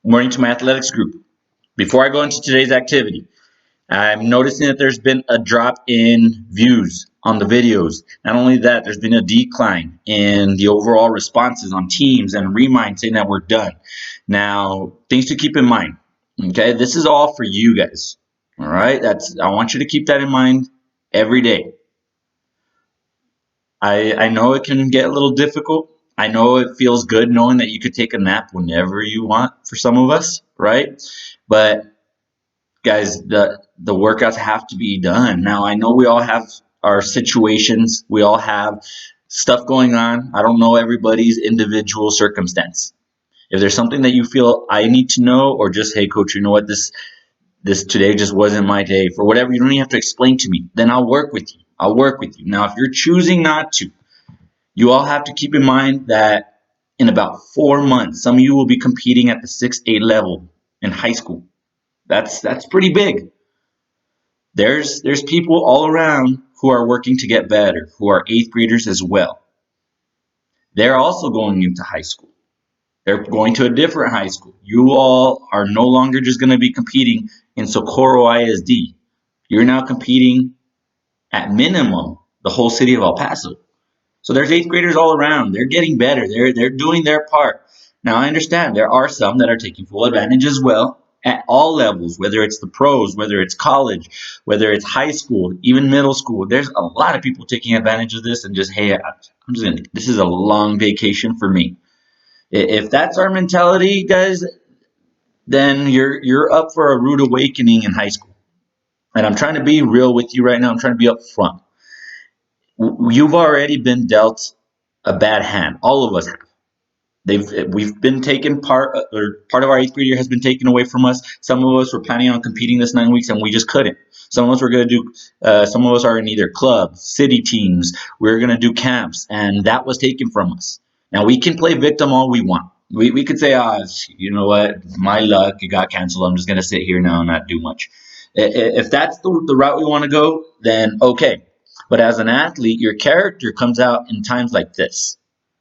Morning to my athletics group. Before I go into today's activity, I'm noticing that there's been a drop in views on the videos. Not only that, there's been a decline in the overall responses on Teams and Remind saying that we're done. Now, things to keep in mind. Okay, this is all for you guys. All right, I want you to keep that in mind every day. I know it can get a little difficult. I know it feels good knowing that you could take a nap whenever you want for some of us, right? But guys, the workouts have to be done. Now, I know we all have our situations. We all have stuff going on. I don't know everybody's individual circumstance. If there's something that you feel I need to know, or just, hey, coach, you know what, this today just wasn't my day, for whatever, you don't even have to explain to me. Then I'll work with you. I'll work with you. Now, if you're choosing not to, you all have to keep in mind that in about 4 months, some of you will be competing at the 6A level in high school. That's pretty big. There's people all around who are working to get better, who are 8th graders as well. They're also going into high school. They're going to a different high school. You all are no longer just going to be competing in Socorro ISD. You're now competing at minimum the whole city of El Paso. So there's 8th graders all around. They're getting better. They're doing their part. Now, I understand there are some that are taking full advantage as well at all levels, whether it's the pros, whether it's college, whether it's high school, even middle school. There's a lot of people taking advantage of this and just, hey, I'm just gonna, this is a long vacation for me. If that's our mentality, guys, then you're up for a rude awakening in high school. And I'm trying to be real with you right now. I'm trying to be upfront. You've already been dealt a bad hand. All of us have. We've been taken part of our 8th grade year has been taken away from us. Some of us were planning on competing this 9 weeks and we just couldn't. Some of us were going to do. Some of us are in either clubs, city teams. We are going to do camps, and that was taken from us. Now we can play victim all we want. We could say, you know what, my luck, it got canceled. I'm just going to sit here now and not do much. If that's the route we want to go, then okay. But as an athlete, your character comes out in times like this.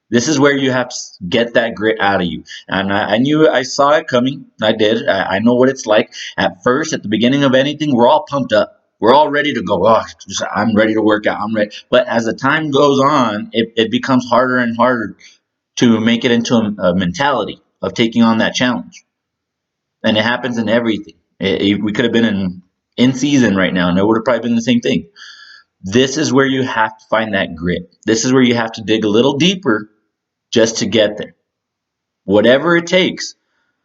This is where you have to get that grit out of you. And I knew, I saw it coming. I did. I know what it's like. At first, at the beginning of anything, we're all pumped up. We're all ready to go. Oh, I'm ready to work out. I'm ready. But as the time goes on, it becomes harder and harder to make it into a mentality of taking on that challenge. And it happens in everything. We could have been in season right now, and it would have probably been the same thing. This is where you have to find that grit. This is where you have to dig a little deeper just to get there. Whatever it takes.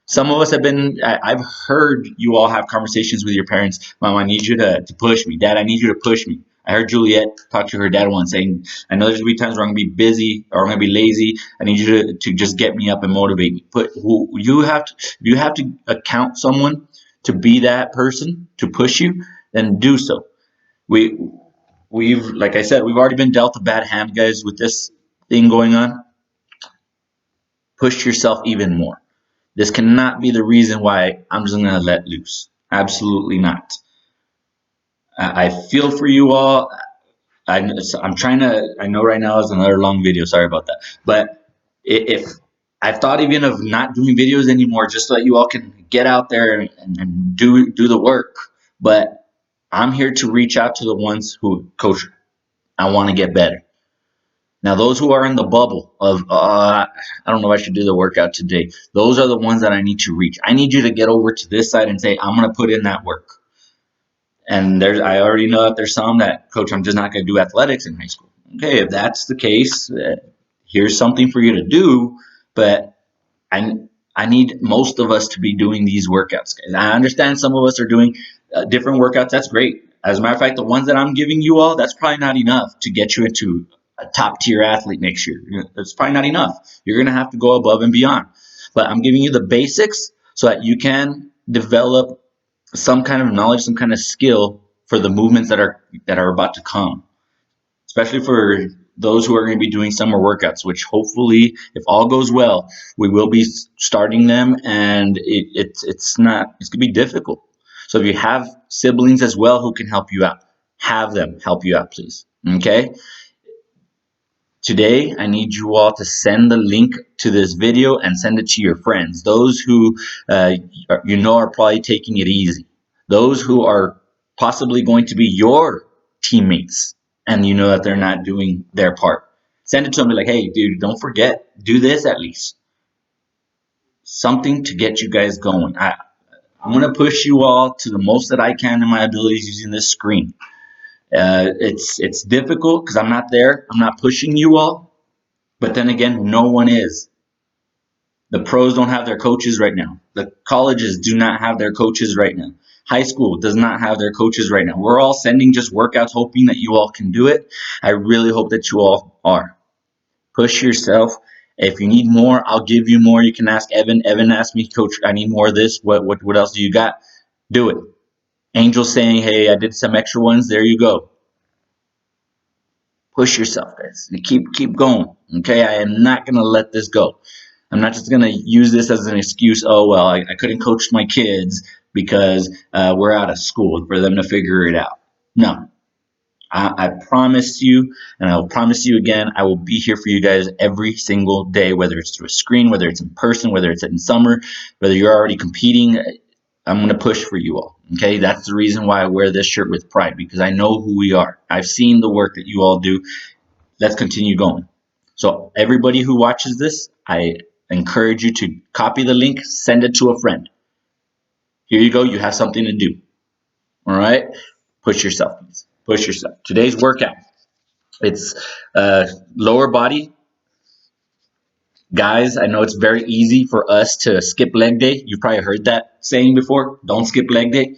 Some of us have been, I've heard you all have conversations with your parents. Mom, I need you to push me. Dad, I need you to push me. I heard Juliet talk to her dad once saying, I know there's going to be times where I'm going to be busy or I'm going to be lazy. I need you to just get me up and motivate me. But you have to account someone to be that person, to push you, then do so. We've, like I said, we've already been dealt a bad hand, guys, with this thing going on. Push yourself even more. This cannot be the reason why I'm just going to let loose. Absolutely not. I feel for you all. I'm trying to, I know right now is another long video. Sorry about that. But if I've thought even of not doing videos anymore, just so that you all can get out there and do the work. But I'm here to reach out to the ones who, coach, I want to get better. Now, those who are in the bubble of, I don't know if I should do the workout today, those are the ones that I need to reach. I need you to get over to this side and say, I'm going to put in that work. And I already know that there's some that, coach, I'm just not going to do athletics in high school. Okay, if that's the case, here's something for you to do. But I need most of us to be doing these workouts. I understand some of us are doing different workouts. That's great. As a matter of fact, the ones that I'm giving you all, that's probably not enough to get you into a top tier athlete next year. It's probably not enough. You're going to have to go above and beyond. But I'm giving you the basics so that you can develop some kind of knowledge, some kind of skill for the movements that are about to come, especially for those who are going to be doing summer workouts, which hopefully, if all goes well, we will be starting them, and it's going to be difficult. So if you have siblings as well who can help you out, have them help you out, please. Okay? Today, I need you all to send the link to this video and send it to your friends. Those who you know are probably taking it easy. Those who are possibly going to be your teammates and you know that they're not doing their part. Send it to them, be like, hey, dude, don't forget, do this at least. Something to get you guys going. I'm going to push you all to the most that I can in my abilities using this screen. It's difficult because I'm not there. I'm not pushing you all. But then again, no one is. The pros don't have their coaches right now. The colleges do not have their coaches right now. High school does not have their coaches right now. We're all sending just workouts hoping that you all can do it. I really hope that you all are. Push yourself. If you need more, I'll give you more. You can ask Evan. Evan asked me, Coach, I need more of this. What else do you got? Do it. Angel saying, hey, I did some extra ones. There you go. Push yourself, guys. Keep going. Okay, I am not gonna let this go. I'm not just gonna use this as an excuse. Oh well, I couldn't coach my kids because we're out of school for them to figure it out. No, I promise you, and I'll promise you again, I will be here for you guys every single day, whether it's through a screen, whether it's in person, whether it's in summer, whether you're already competing. I'm going to push for you all. Okay, that's the reason why I wear this shirt with pride, because I know who we are. I've seen the work that you all do. Let's continue going. So everybody who watches this, I encourage you to copy the link, send it to a friend. Here you go. You have something to do. All right. Push yourself, please. Push yourself. Today's workout. It's lower body. Guys, I know it's very easy for us to skip leg day. You've probably heard that saying before. Don't skip leg day.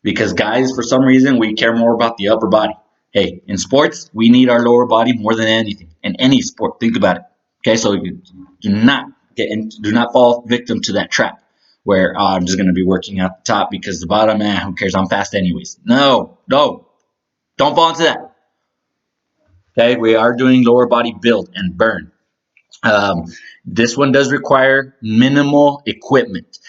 Because guys, for some reason, we care more about the upper body. Hey, in sports, we need our lower body more than anything. In any sport, think about it. Okay, so do not fall victim to that trap where I'm just going to be working out the top because the bottom, who cares? I'm fast anyways. No, don't fall into that. Okay, we are doing lower body build and burn. Um, this one does require minimal equipment.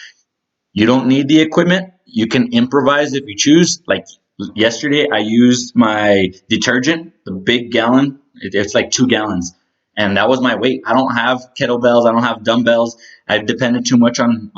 You don't need the equipment. You can improvise if you choose. Like yesterday, I used my detergent, the big gallon. It's like 2 gallons. And that was my weight. I don't have kettlebells. I don't have dumbbells. I've depended too much on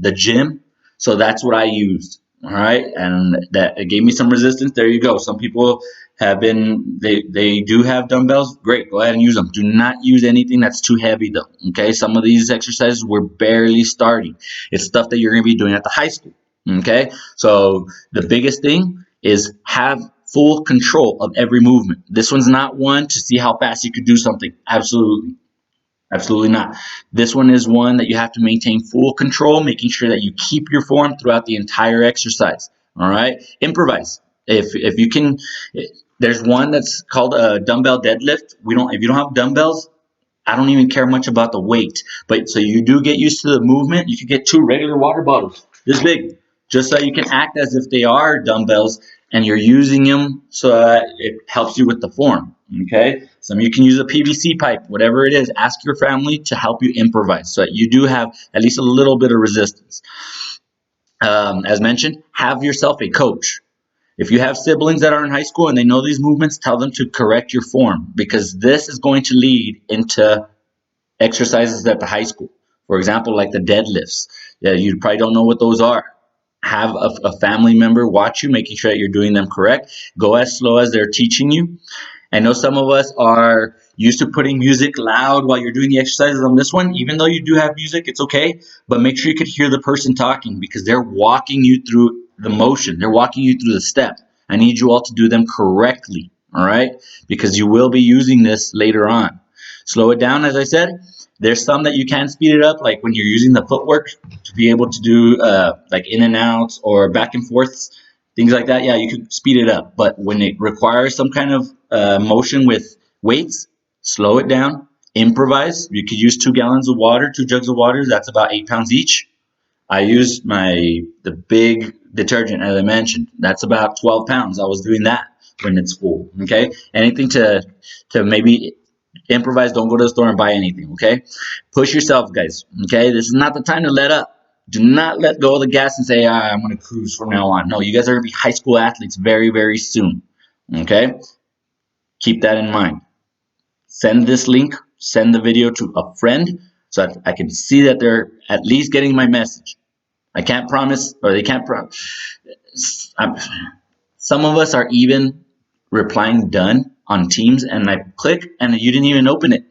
the gym. So that's what I used. All right. And that it gave me some resistance. There you go. Some people they do have dumbbells. Great. Go ahead and use them. Do not use anything that's too heavy though. Okay. Some of these exercises we're barely starting. It's stuff that you're going to be doing at the high school. Okay. So the biggest thing is have full control of every movement. This one's not one to see how fast you could do something. Absolutely. Absolutely not. This one is one that you have to maintain full control, making sure that you keep your form throughout the entire exercise. All right. Improvise. If you can, there's one that's called a dumbbell deadlift. If you don't have dumbbells, I don't even care much about the weight, but so you do get used to the movement. You can get 2 regular water bottles this big, just so you can act as if they are dumbbells and you're using them so that it helps you with the form. Okay, some of you can use a PVC pipe, whatever it is. Ask your family to help you improvise so that you do have at least a little bit of resistance. As mentioned, have yourself a coach. If you have siblings that are in high school and they know these movements, tell them to correct your form because this is going to lead into exercises at the high school. For example, like the deadlifts. Yeah, you probably don't know what those are. Have a family member watch you, making sure that you're doing them correct. Go as slow as they're teaching you. I know some of us are used to putting music loud while you're doing the exercises on this one. Even though you do have music, it's okay. But make sure you could hear the person talking because they're walking you through the motion. They're walking you through the step. I need you all to do them correctly, all right? Because you will be using this later on. Slow it down, as I said. There's some that you can speed it up, like when you're using the footwork to be able to do like in and outs or back and forths, things like that. Yeah, you could speed it up. But when it requires some kind of motion with weights, slow it down, improvise. You could use 2 gallons of water, 2 jugs of water. That's about 8 pounds each. I used the big detergent as I mentioned. That's about 12 pounds. I was doing that when it's full. Okay, anything to maybe improvise. Don't go to the store and buy anything. Okay, push yourself, guys. Okay, this is not the time to let up. Do not let go of the gas and say, I'm going to cruise from now on. No, you guys are going to be high school athletes very, very soon. Okay, keep that in mind. send this link, send the video to a friend so that I can see that they're at least getting my message. I can't promise, or they can't promise. Some of us are even replying done on Teams, and I click and you didn't even open it.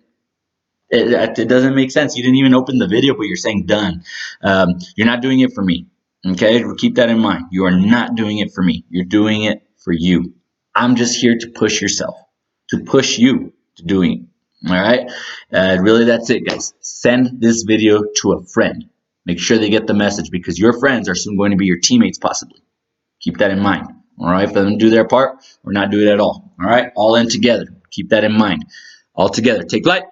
It doesn't make sense. You didn't even open the video, but you're saying done. You're not doing it for me. Okay, keep that in mind. You are not doing it for me. You're doing it for you. I'm just here to push yourself, to push you to doing it. All right. Really, that's it, guys. Send this video to a friend. Make sure they get the message, because your friends are soon going to be your teammates, possibly. Keep that in mind. All right. For them to do their part or not do it at all. All right. All in together. Keep that in mind. All together. Take flight.